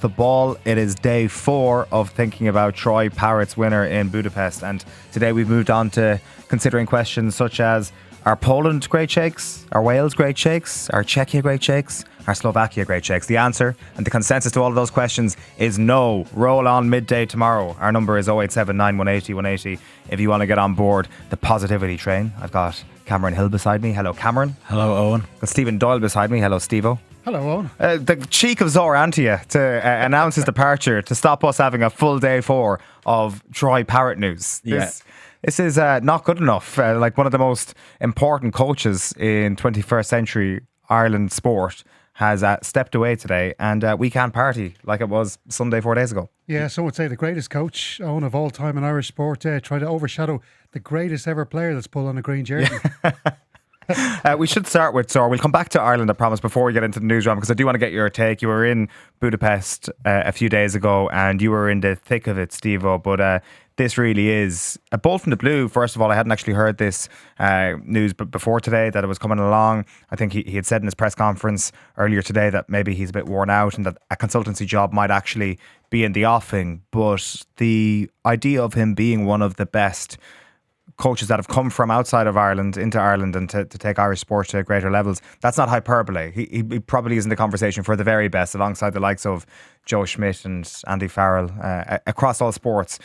The ball. It is day 4 of thinking about Troy Parrott's winner in Budapest, and today we've moved on to considering questions such as: are Poland great shakes? Are Wales great shakes? Are Czechia great shakes? Are Slovakia great shakes? The answer and the consensus to all of those questions is no. Roll on midday tomorrow. Our number is 0879 180 180 if you want to get on board the positivity train. I've got Cameron Hill beside me. Hello, Cameron. Hello, Eoin. Got Stephen Doyle beside me. Hello, Steve-O. Hello, Eoin. The cheek of Zoran Antia to announce his departure to stop us having a full day 4 of Troy Parrott news. This is not good enough. Like one of the most important coaches in 21st century Ireland sport has stepped away today, and we can't party like it was Sunday 4 days ago. Yeah, some would say the greatest coach, Eoin, of all time in Irish sport, try to overshadow the greatest ever player that's pulled on a green jersey. We should start with Zor. We'll come back to Ireland, I promise, before we get into the newsround, because I do want to get your take. You were in Budapest a few days ago, and you were in the thick of it, Steve-O. But this really is a bolt from the blue. First of all, I hadn't actually heard this news before today that it was coming along. I think he had said in his press conference earlier today that maybe he's a bit worn out and that a consultancy job might actually be in the offing. But the idea of him being one of the best coaches that have come from outside of Ireland into Ireland and to take Irish sport to greater levels, that's not hyperbole. He probably is in the conversation for the very best, alongside the likes of Joe Schmidt and Andy Farrell. Across all sports,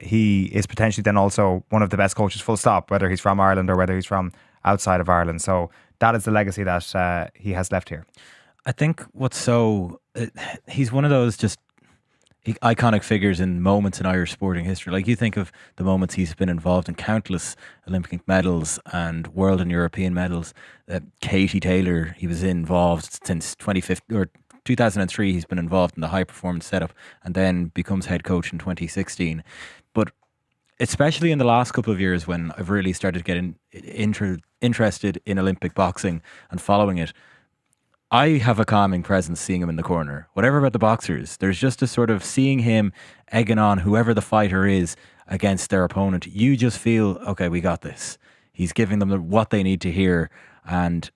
he is potentially then also one of the best coaches, full stop, whether he's from Ireland or whether he's from outside of Ireland. So that is the legacy that he has left here. I think he's one of those just iconic figures in moments in Irish sporting history. Like, you think of the moments he's been involved in, countless Olympic medals and world and European medals. Katie Taylor, he was involved since 2003. He's been involved in the high performance setup and then becomes head coach in 2016. But especially in the last couple of years, when I've really started getting interested in Olympic boxing and following it, I have a calming presence seeing him in the corner. Whatever about the boxers, there's just a sort of seeing him egging on whoever the fighter is against their opponent. You just feel, okay, we got this. He's giving them what they need to hear. And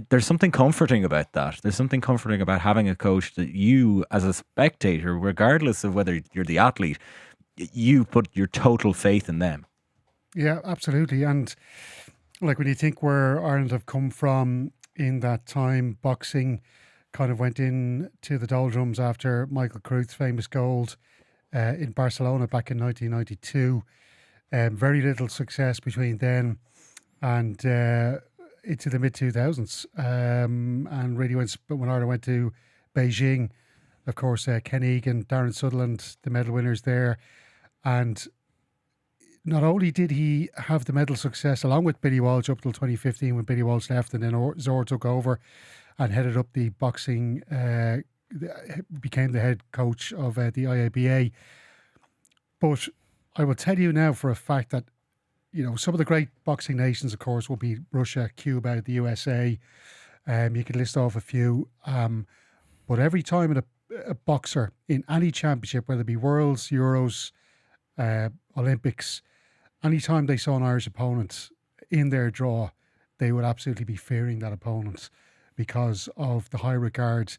there's something comforting about that. There's something comforting about having a coach that you, as a spectator, regardless of whether you're the athlete, you put your total faith in them. Yeah, absolutely. And like, when you think where Ireland have come from in that time, boxing kind of went into the doldrums after Michael Carruth's famous gold in Barcelona back in 1992. Very little success between then and into the mid-2000s. And really when Ireland went to Beijing, of course, Ken Egan, Darren Sutherland, the medal winners there. And not only did he have the medal success along with Billy Walsh up till 2015 when Billy Walsh left, and then Zor took over and headed up the boxing, became the head coach of the IABA. But I will tell you now for a fact that, you know, some of the great boxing nations, of course, will be Russia, Cuba, the USA. You could list off a few. But every time a boxer in any championship, whether it be Worlds, Euros, Olympics, anytime they saw an Irish opponent in their draw, they would absolutely be fearing that opponent because of the high regard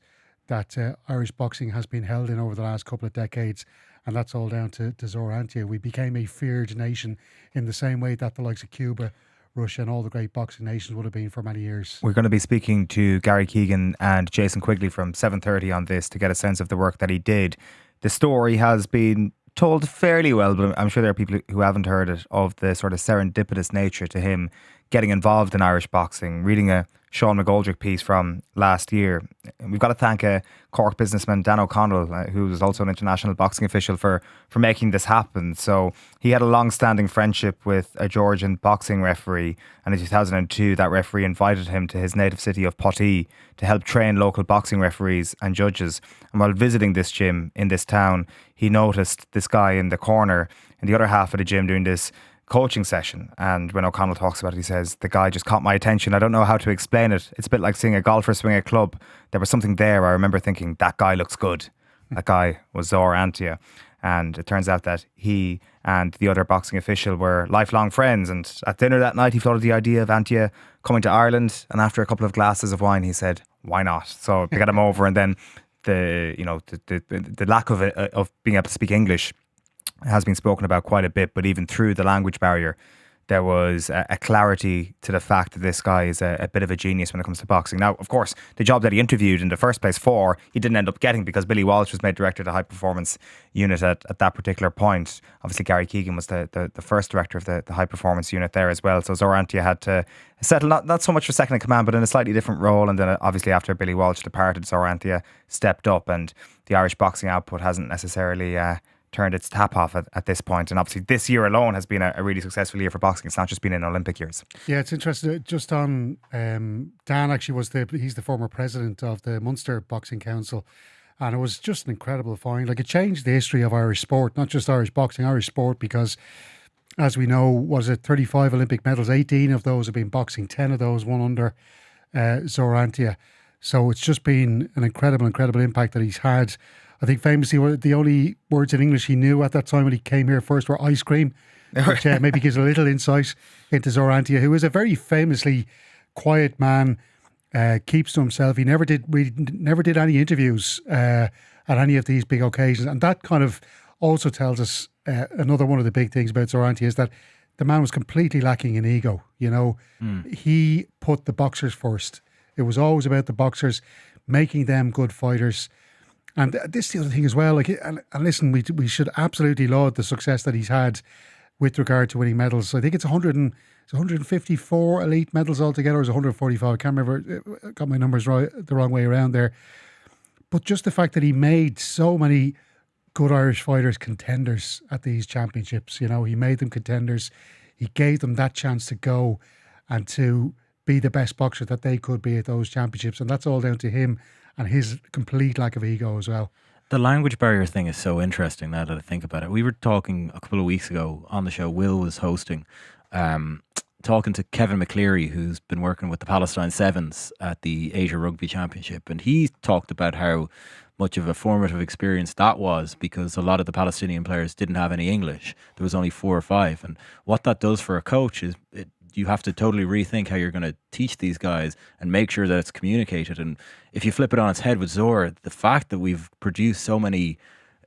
that Irish boxing has been held in over the last couple of decades. And that's all down to Zoran Antia. We became a feared nation in the same way that the likes of Cuba, Russia and all the great boxing nations would have been for many years. We're going to be speaking to Gary Keegan and Jason Quigley from 7:30 on this to get a sense of the work that he did. The story has been told fairly well, but I'm sure there are people who haven't heard it, of the sort of serendipitous nature to him getting involved in Irish boxing. Reading a Sean McGoldrick piece from last year, and we've got to thank a Cork businessman, Dan O'Connell, who was also an international boxing official, for making this happen. So he had a long-standing friendship with a Georgian boxing referee, and in 2002 that referee invited him to his native city of Poti to help train local boxing referees and judges. And while visiting this gym in this town, he noticed this guy in the corner in the other half of the gym doing this coaching session. And when O'Connell talks about it, he says, the guy just caught my attention. I don't know how to explain it. It's a bit like seeing a golfer swing a club. There was something there. I remember thinking, that guy looks good. That guy was Zoran Antia. And it turns out that he and the other boxing official were lifelong friends. And at dinner that night, he floated the idea of Antia coming to Ireland. And after a couple of glasses of wine, he said, why not? So they got him over, and then the lack of being able to speak English has been spoken about quite a bit, but even through the language barrier, there was a clarity to the fact that this guy is a bit of a genius when it comes to boxing. Now, of course, the job that he interviewed in the first place for, he didn't end up getting because Billy Walsh was made director of the high performance unit at that particular point. Obviously, Gary Keegan was the first director of the high performance unit there as well. So Zoran Antia had to settle not so much for second in command, but in a slightly different role. And then obviously after Billy Walsh departed, Zoran Antia stepped up, and the Irish boxing output hasn't necessarily turned its tap off at this point. And obviously this year alone has been a really successful year for boxing. It's not just been in Olympic years. Yeah, it's interesting. Just on Dan actually he's the former president of the Munster Boxing Council, and it was just an incredible find. Like, it changed the history of Irish sport, not just Irish boxing, Irish sport, because as we know, was it 35 Olympic medals, 18 of those have been boxing, 10 of those won under Zoran Antia. So it's just been an incredible impact that he's had. I think famously the only words in English he knew at that time when he came here first were ice cream, which maybe gives a little insight into Zoran Antia, who is a very famously quiet man, keeps to himself. He never did any interviews at any of these big occasions. And that kind of also tells us another one of the big things about Zoran Antia is that the man was completely lacking in ego. You know, He put the boxers first. It was always about the boxers, making them good fighters. And this is the other thing as well. Like, and listen, we should absolutely laud the success that he's had with regard to winning medals. So I think it's 154 elite medals altogether, or is 145? I can't remember. I got my numbers right, the wrong way around there. But just the fact that he made so many good Irish fighters contenders at these championships, you know, he made them contenders. He gave them that chance to go and to be the best boxer that they could be at those championships. And that's all down to him and his complete lack of ego as well. The language barrier thing is so interesting now that I think about it. We were talking a couple of weeks ago on the show, Will was hosting, talking to Kevin McCleary, who's been working with the Palestine Sevens at the Asia Rugby Championship. And he talked about how much of a formative experience that was, because a lot of the Palestinian players didn't have any English. There was only 4 or 5. And what that does for a coach is you have to totally rethink how you're going to teach these guys and make sure that it's communicated. And if you flip it on its head with Zora, the fact that we've produced so many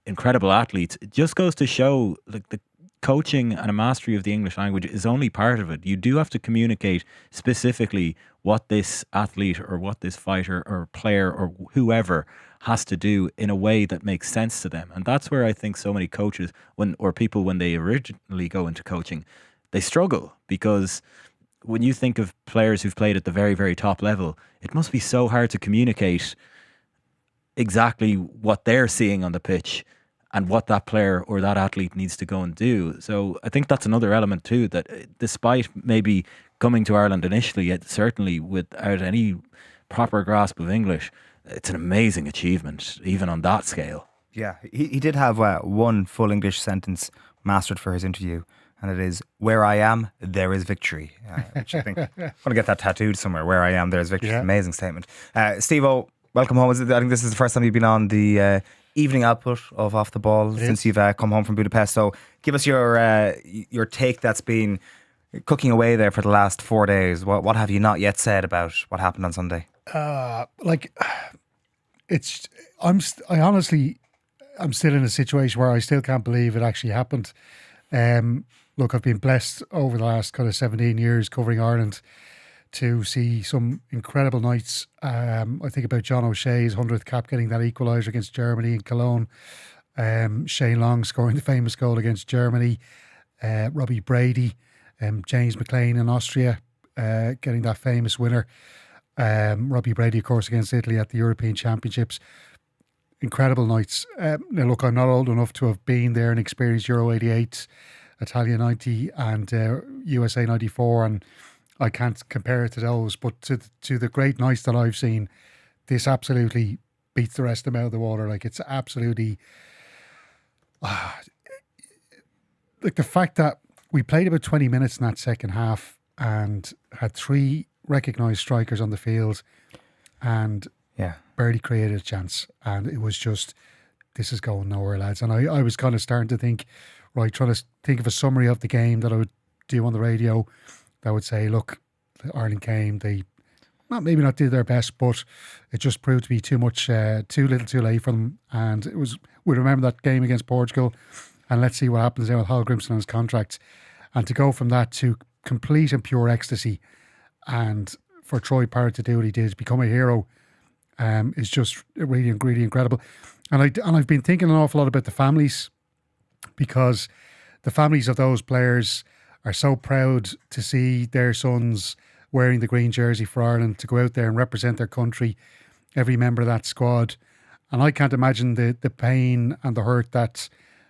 incredible athletes, it just goes to show, like, the coaching and a mastery of the English language is only part of it. You do have to communicate specifically what this athlete or what this fighter or player or whoever has to do in a way that makes sense to them. And that's where I think so many coaches when they originally go into coaching, they struggle, because when you think of players who've played at the very, very top level, it must be so hard to communicate exactly what they're seeing on the pitch and what that player or that athlete needs to go and do. So I think that's another element too, that despite maybe coming to Ireland initially, it certainly without any proper grasp of English, it's an amazing achievement, even on that scale. Yeah, he did have one full English sentence mastered for his interview, and it is, "Where I am, there is victory," which I think I'm going to get that tattooed somewhere. Where I am, there is victory. Yeah. Amazing statement. Steve-O, welcome home. I think this is the first time you've been on the evening output of Off the Ball since you've come home from Budapest. So give us your take that's been cooking away there for the last 4 days. What have you not yet said about what happened on Sunday? I'm still in a situation where I still can't believe it actually happened. Look, I've been blessed over the last kind of 17 years covering Ireland to see some incredible nights. I think about John O'Shea's 100th cap, getting that equaliser against Germany in Cologne. Shane Long scoring the famous goal against Germany. Robbie Brady, James McLean in Austria, getting that famous winner. Robbie Brady, of course, against Italy at the European Championships. Incredible nights. Now, look, I'm not old enough to have been there and experienced Euro 88, Italia 90 and USA 94, and I can't compare it to those, but to the great nights that I've seen, this absolutely beats the rest of them out of the water. Like, it's absolutely like the fact that we played about 20 minutes in that second half and had 3 recognised strikers on the field and barely created a chance, and it was just, this is going nowhere, lads. And I was kind of starting to think, right, trying to think of a summary of the game that I would do on the radio that would say, look, Ireland came, they maybe not did their best, but it just proved to be too much, too little, too late for them. And we remember that game against Portugal, and let's see what happens there with Hal Grimson and his contract. And to go from that to complete and pure ecstasy, and for Troy Parrott to do what he did, become a hero, is just really, really incredible. And I've been thinking an awful lot about the families, because the families of those players are so proud to see their sons wearing the green jersey for Ireland, to go out there and represent their country, every member of that squad. And I can't imagine the pain and the hurt that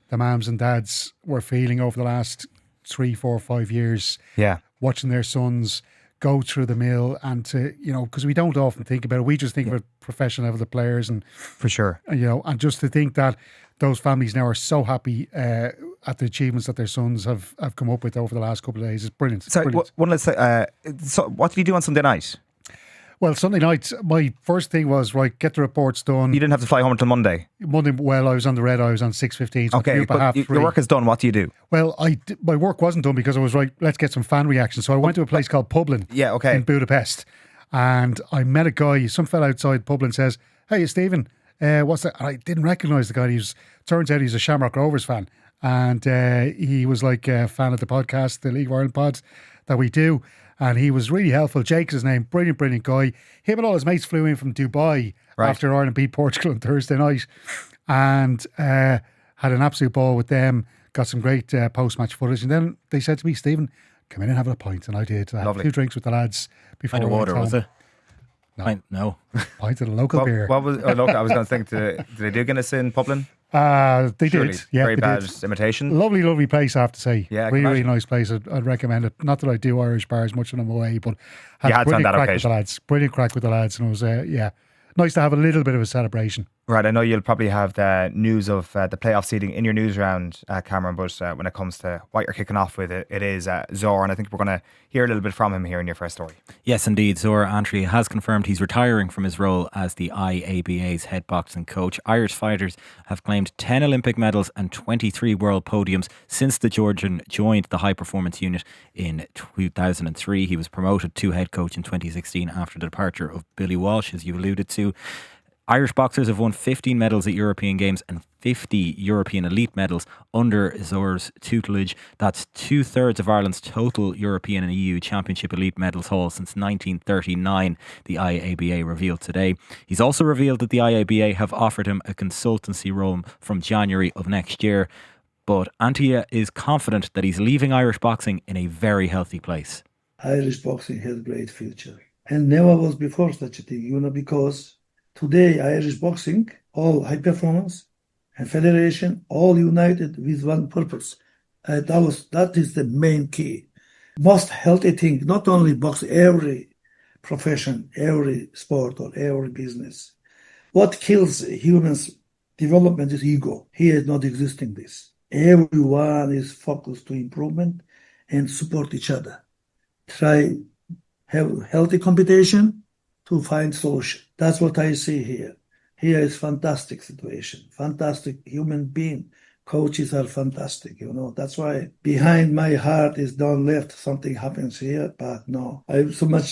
the mums and dads were feeling over the last 3, 4, 5 years. Yeah. Watching their sons go through the mill, and to, because we don't often think about it. We just think about professional level of players, and For sure. and just to think that those families now are so happy at the achievements that their sons have come up with over the last couple of days is brilliant. So, Brilliant. let's say, so what did you do on Sunday night? Well, Sunday night, my first thing was, right, get the reports done. You didn't have to fly home until Monday. Monday, well, I was on the red eye, I was on 6:15. So Okay, but your work is done. What do you do? Well, my work wasn't done because I was right, let's get some fan reaction. So I went to a place called Publin Yeah, okay. in Budapest, and I met a guy, some fella outside Publin says, "Hey, Stephen, what's that?" And I didn't recognise the guy. Turns out he's a Shamrock Rovers fan. And he was like a fan of the podcast, the League of Ireland pods that we do. And he was really helpful. Jake is his name, brilliant, brilliant guy. Him and all his mates flew in from Dubai after Ireland beat Portugal on Thursday night, and had an absolute ball with them. Got some great post-match footage. And then they said to me, "Stephen, come in and have a pint." And I did. I had a few drinks with the lads before Pint of we went water, home. was it? No. No. Pint of the local beer. What was? Look, I was going to think, did they do Guinness in Publin? They Surely. did. Yeah, Very they bad did. imitation. Lovely, lovely place, I have to say. Yeah, I can really, really imagine. nice place. I'd recommend it. Not that I do Irish bars much when I'm away, but You had to on brilliant that crack with occasion. the lads. Brilliant crack with the lads, and it was nice to have a little bit of a celebration. Right, I know you'll probably have the news of the playoff seeding in your Newsround, Cameron, but when it comes to what you're kicking off with, it is Zoran. I think we're going to hear a little bit from him here in your first story. Yes, indeed. Zoran Antia has confirmed he's retiring from his role as the IABA's head boxing coach. Irish fighters have claimed 10 Olympic medals and 23 world podiums since the Georgian joined the high performance unit in 2003. He was promoted to head coach in 2016 after the departure of Billy Walsh, as you alluded to. Irish boxers have won 15 medals at European Games and 50 European elite medals under Zora's tutelage. That's 2/3 of Ireland's total European and EU Championship elite medals haul since 1939, the IABA revealed today. He's also revealed that the IABA have offered him a consultancy role from January of next year. But Antia is confident that he's leaving Irish boxing in a very healthy place. Irish boxing has a great future. And never was before such a thing, because today Irish boxing, all high performance and federation, all united with one purpose. That is the main key. Most healthy thing, not only boxing, every profession, every sport or every business. What kills humans' development is ego. Here is not existing this. Everyone is focused to improvement and support each other. Try have healthy competition to find solution. That's what I see here. Here is fantastic situation, fantastic human being. Coaches are fantastic, That's why behind my heart is down left. Something happens here, but no. I so much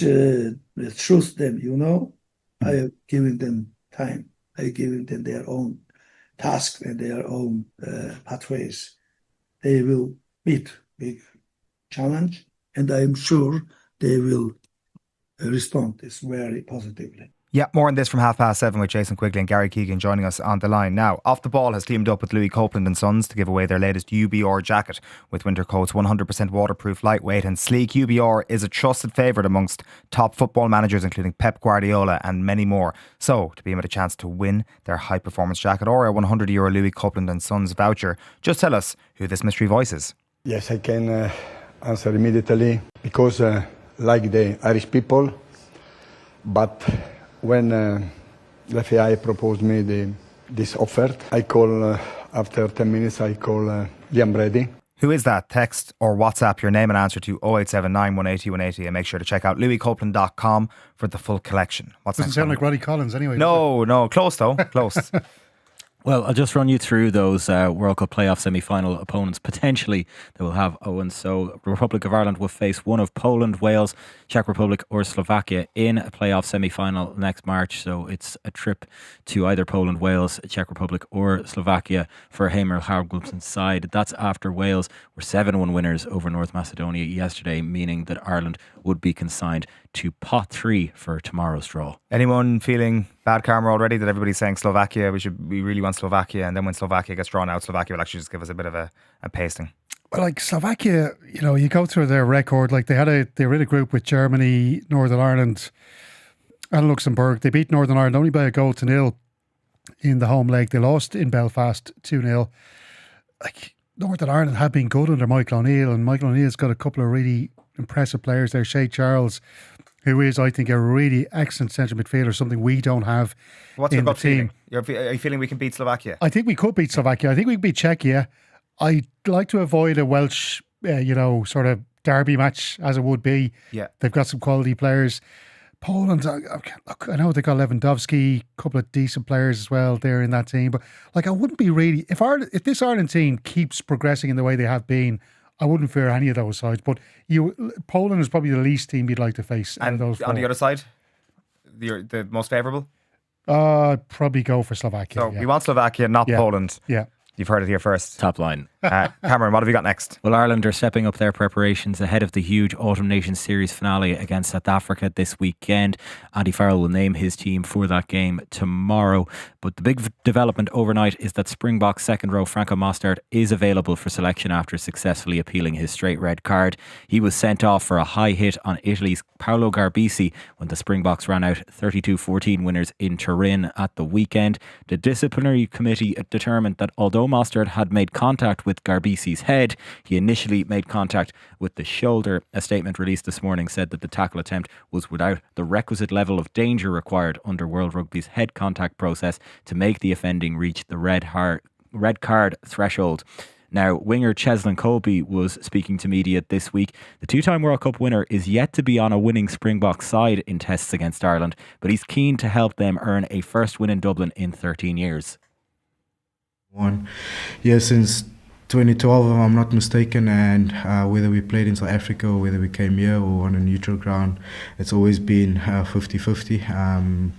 trust them, I am giving them time. I giving them their own tasks and their own pathways. They will meet big challenge, and I am sure they will respond this very positively. Yeah, more on this from 7:30 with Jason Quigley and Gary Keegan joining us on the line. Now, Off the Ball has teamed up with Louis Copeland and Sons to give away their latest UBR jacket with winter coats, 100% waterproof, lightweight and sleek. UBR is a trusted favourite amongst top football managers including Pep Guardiola and many more. So, to be given a chance to win their high performance jacket or a €100 Louis Copeland and Sons voucher, just tell us who this mystery voice is. Yes, I can answer immediately because like the Irish people, but when the FAI proposed me this offer, I call, after 10 minutes, I call Liam Brady. Who is that? Text or WhatsApp your name and answer to 0879 180 180 and make sure to check out louiscopeland.com for the full collection. What's Doesn't next? sound like Roddy Collins anyway. No, close though, close. Well, I'll just run you through those World Cup playoff semi-final opponents potentially that will have Eoin. So the Republic of Ireland will face one of Poland, Wales, Czech Republic or Slovakia in a playoff semi-final next March. So it's a trip to either Poland, Wales, Czech Republic or Slovakia for Heimir Hallgrímsson's side. That's after Wales were 7-1 winners over North Macedonia yesterday, meaning that Ireland would be consigned to pot 3 for tomorrow's draw. Anyone feeling bad karma already that everybody's saying Slovakia, we really want Slovakia, and then when Slovakia gets drawn out, Slovakia will actually just give us a bit of a pasting? Well, like Slovakia, you go through their record. Like they were in a group with Germany, Northern Ireland, and Luxembourg. They beat Northern Ireland only by a 0 in the home leg. They lost in Belfast 2-0. Like Northern Ireland have been good under Michael O'Neill, and Michael O'Neill's got a couple of really impressive players there. Shea Charles, who is, I think, a really excellent centre midfielder, something we don't have in the team. Are you feeling we can beat Slovakia? I think we could beat Slovakia. I think we can beat Czechia. I'd like to avoid a Welsh, sort of derby match as it would be. Yeah. They've got some quality players. Poland, look, I know they got Lewandowski, a couple of decent players as well there in that team. But like, I wouldn't be really, if this Ireland team keeps progressing in the way they have been, I wouldn't fear any of those sides. But Poland is probably the least team you'd like to face. And those on the other side, the most favourable? I'd probably go for Slovakia. So we want Slovakia, not Poland. Yeah. You've heard it here first. Top line. Cameron, what have you got next? Well, Ireland are stepping up their preparations ahead of the huge Autumn Nations Series finale against South Africa this weekend. Andy Farrell will name his team for that game tomorrow. But the big development overnight is that Springboks second row Franco Mostert is available for selection after successfully appealing his straight red card. He was sent off for a high hit on Italy's Paolo Garbisi when the Springboks ran out 32-14 winners in Turin at the weekend. The disciplinary committee determined that although Mostert had made contact with Garbisi's head, he initially made contact with the shoulder. A statement released this morning said that the tackle attempt was without the requisite level of danger required under World Rugby's head contact process to make the offending reach the red card threshold. Now, winger Cheslin Colby was speaking to media this week. The two-time World Cup winner is yet to be on a winning Springboks side in tests against Ireland, but he's keen to help them earn a first win in Dublin in 13 years. Since 2012, if I'm not mistaken, and whether we played in South Africa or whether we came here or on a neutral ground, it's always been 50-50.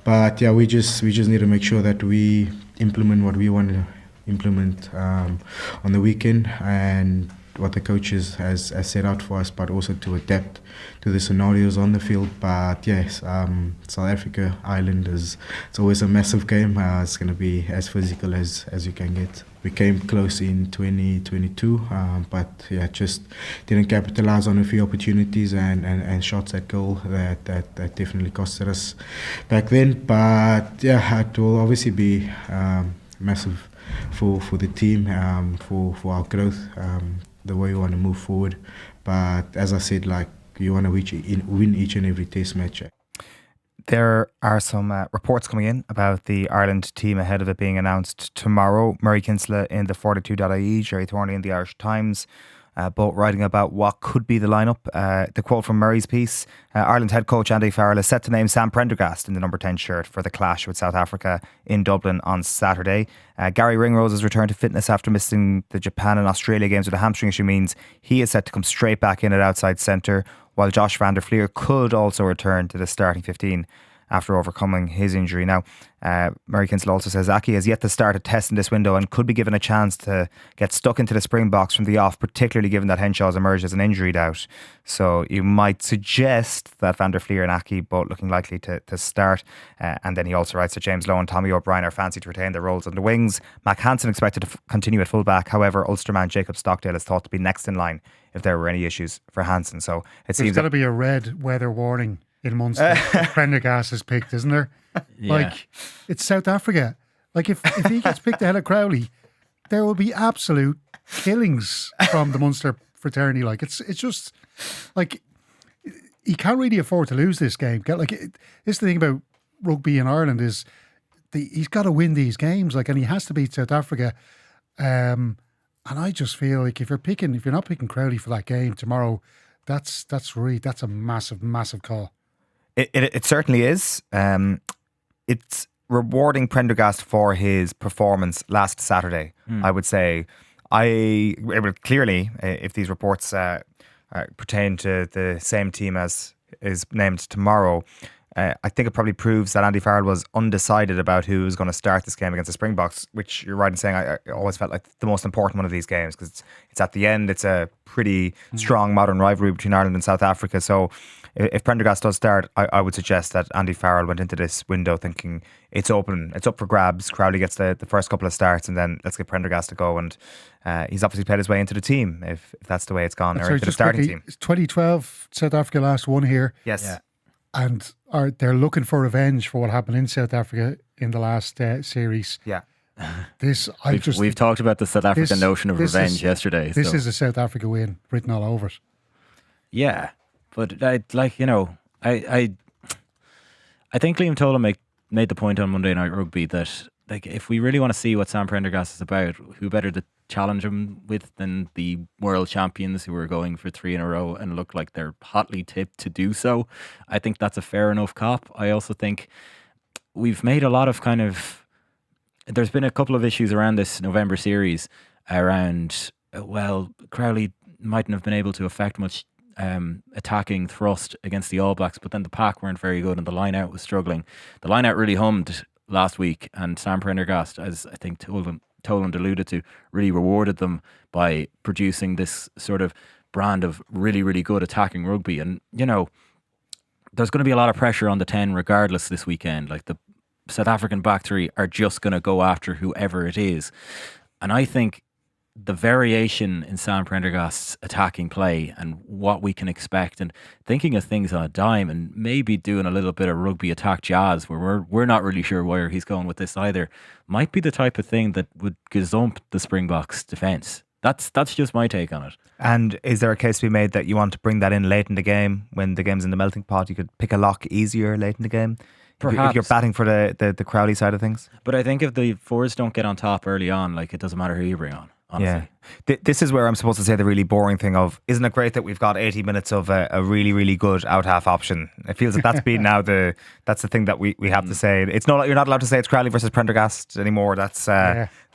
But we just need to make sure that we implement what we want to implement on the weekend and what the coaches has set out for us, but also to adapt to the scenarios on the field. But yes, South Africa, Ireland it's always a massive game. It's going to be as physical as you can get. We came close in 2022, but just didn't capitalize on a few opportunities and shots at goal that definitely costed us back then. But it will obviously be massive for the team, for our growth, the way we want to move forward. But as I said, you want to win each and every test match. There are some reports coming in about the Ireland team ahead of it being announced tomorrow. Murray Kinsella in the 42.ie, Jerry Thornley in the Irish Times, both writing about what could be the lineup. The quote from Murray's piece: Ireland head coach Andy Farrell is set to name Sam Prendergast in the number 10 shirt for the clash with South Africa in Dublin on Saturday. Gary Ringrose's return to fitness after missing the Japan and Australia games with a hamstring issue means he is set to come straight back in at outside centre, while Josh van der Flier could also return to the starting 15 after overcoming his injury. Now, Murray Kinsella also says Aki has yet to start a test in this window and could be given a chance to get stuck into the Springboks from the off, particularly given that Henshaw's emerged as an injury doubt. So you might suggest that Van der Flier and Aki both looking likely to start. And then he also writes that James Lowe and Tommy O'Brien are fancy to retain their roles on the wings. Mac Hansen expected to continue at fullback. However, Ulsterman Jacob Stockdale is thought to be next in line if there were any issues for Hansen. So it seems there's got to be a red weather warning in Munster. Prendergast is picked, isn't there? Yeah. It's South Africa. If he gets picked ahead of Crowley, there will be absolute killings from the Munster fraternity. It's just he can't really afford to lose this game. This is the thing about rugby in Ireland is he's got to win these games. And he has to beat South Africa. And I just feel if you're not picking Crowley for that game tomorrow, that's a massive, massive call. It certainly is. It's rewarding Prendergast for his performance last Saturday. I would say, clearly, if these reports pertain to the same team as is named tomorrow, I think it probably proves that Andy Farrell was undecided about who was going to start this game against the Springboks, which you're right in saying I always felt like the most important one of these games, because it's at the end. It's a pretty strong modern rivalry between Ireland and South Africa. So if Prendergast does start, I would suggest that Andy Farrell went into this window thinking it's open, it's up for grabs. Crowley gets the first couple of starts, and then let's get Prendergast to go. And he's obviously played his way into the team if that's the way it's gone, or into the starting team. 2012, South Africa last won here. Yes. Yeah. And they're looking for revenge for what happened in South Africa in the last series. Yeah. We've talked about the South African notion of revenge yesterday. This is a South Africa win written all over it. Yeah, but I think Liam Tolan made the point on Monday Night Rugby that like if we really want to see what Sam Prendergast is about, who better to challenge him with than the world champions who are going for 3 in a row and look like they're hotly tipped to do so. I think that's a fair enough cop. I also think we've made a lot of there's been a couple of issues around this November series around, Crowley mightn't have been able to affect much attacking thrust against the All Blacks, but then the pack weren't very good and the line out was struggling. The line out really hummed last week, and Sam Prendergast, as I think Toland alluded to, really rewarded them by producing this sort of brand of really, really good attacking rugby. And, there's going to be a lot of pressure on the 10 regardless this weekend. Like the South African back three are just going to go after whoever it is. And I think the variation in Sam Prendergast's attacking play and what we can expect, and thinking of things on a dime, and maybe doing a little bit of rugby attack jazz where we're not really sure where he's going with this either, might be the type of thing that would gazump the Springboks defence. That's just my take on it. And is there a case to be made that you want to bring that in late in the game when the game's in the melting pot? You could pick a lock easier late in the game? Perhaps. If you're batting for the Crowley side of things? But I think if the fours don't get on top early on, like, it doesn't matter who you bring on. Honestly. Yeah. This is where I'm supposed to say the really boring thing of, isn't it great that we've got 80 minutes of a really, really good out half option? It feels that that's been now that's the thing that we have to say. It's not, you're not allowed to say it's Crowley versus Prendergast anymore. That's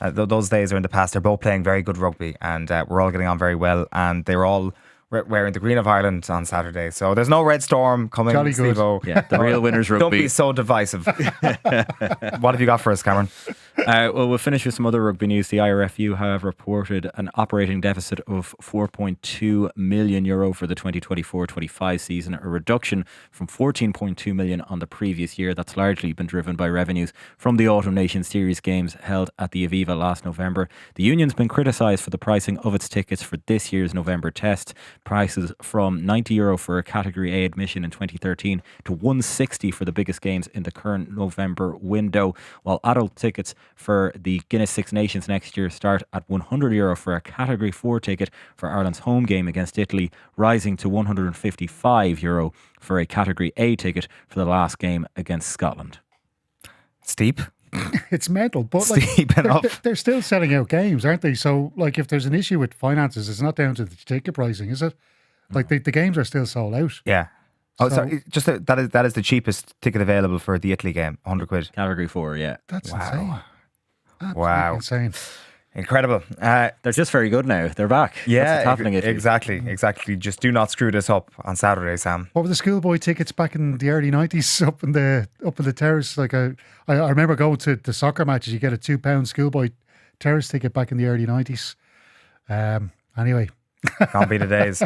those days are in the past. They're both playing very good rugby, and we're all getting on very well, and they're all wearing the green of Ireland on Saturday. So there's no Red Storm coming. Jolly good. Steve-O. Yeah, the real winners rugby. Don't be so divisive. What have you got for us, Cameron? Well, we'll finish with some other rugby news. The IRFU have reported an operating deficit of €4.2 million for the 2024-25 season, a reduction from €14.2 million on the previous year. That's largely been driven by revenues from the Autumn Nations Series games held at the IABA last November. The union's been criticised for the pricing of its tickets for this year's November test. Prices from €90 for a Category A admission in 2013 to €160 for the biggest games in the current November window, while adult tickets for the Guinness Six Nations next year start at €100 for a Category 4 ticket for Ireland's home game against Italy, rising to €155 for a Category A ticket for the last game against Scotland. Steep. It's mental, but Steep enough. they're still selling out games, aren't they? So, like, if there's an issue with finances, it's not down to the ticket pricing, is it? Like, the games are still sold out. Yeah. Oh, sorry. Just that is the cheapest ticket available for the Italy game, £100. Category 4, yeah. That's Wow. insane. Absolutely Wow. insane. Incredible. They're just very good now. They're back. Yeah, That's what's happening. exactly. Just do not screw this up on Saturday, Sam. What were the schoolboy tickets back in the early 90s up in the terrace? Like I remember going to the soccer matches. You get a £2 schoolboy terrace ticket back in the early 90s. Anyway. Can't be the days.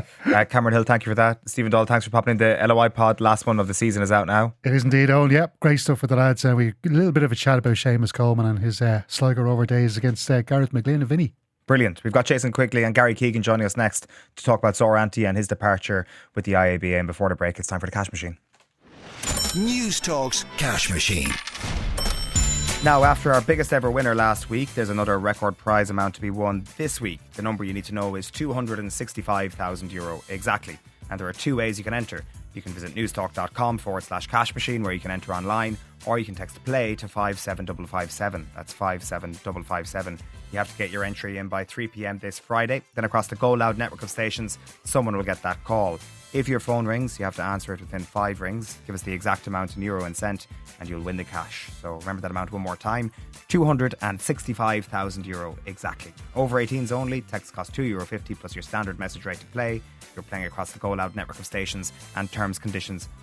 Cameron Hill, thank you for that. Stephen Dahl, thanks for popping in. The LOI pod, last one of the season, is out now. It is indeed, Eoin. Yep, great stuff with the lads. We a little bit of a chat about Seamus Coleman and his Sligo Rover days against Gareth McGlynn and Vinny. Brilliant. We've got Jason Quigley and Gary Keegan joining us next to talk about Zoran Antia and his departure with the IABA. And before the break, it's time for the Cash Machine. News Talk's Cash Machine. Now, after our biggest ever winner last week, there's another record prize amount to be won this week. The number you need to know is €265,000 exactly. And there are two ways you can enter. You can visit newstalk.com/cash machine, where you can enter online, or you can text play to 57557. That's 57557. You have to get your entry in by 3 p.m. this Friday. Then across the Go Loud network of stations, someone will get that call. If your phone rings, you have to answer it within 5 rings. Give us the exact amount in euro and cent and you'll win the cash. So remember that amount one more time, €265,000 exactly. Over 18s only, text costs €2.50 plus your standard message rate to play. You're playing across the Go Loud network of stations, and terms, conditions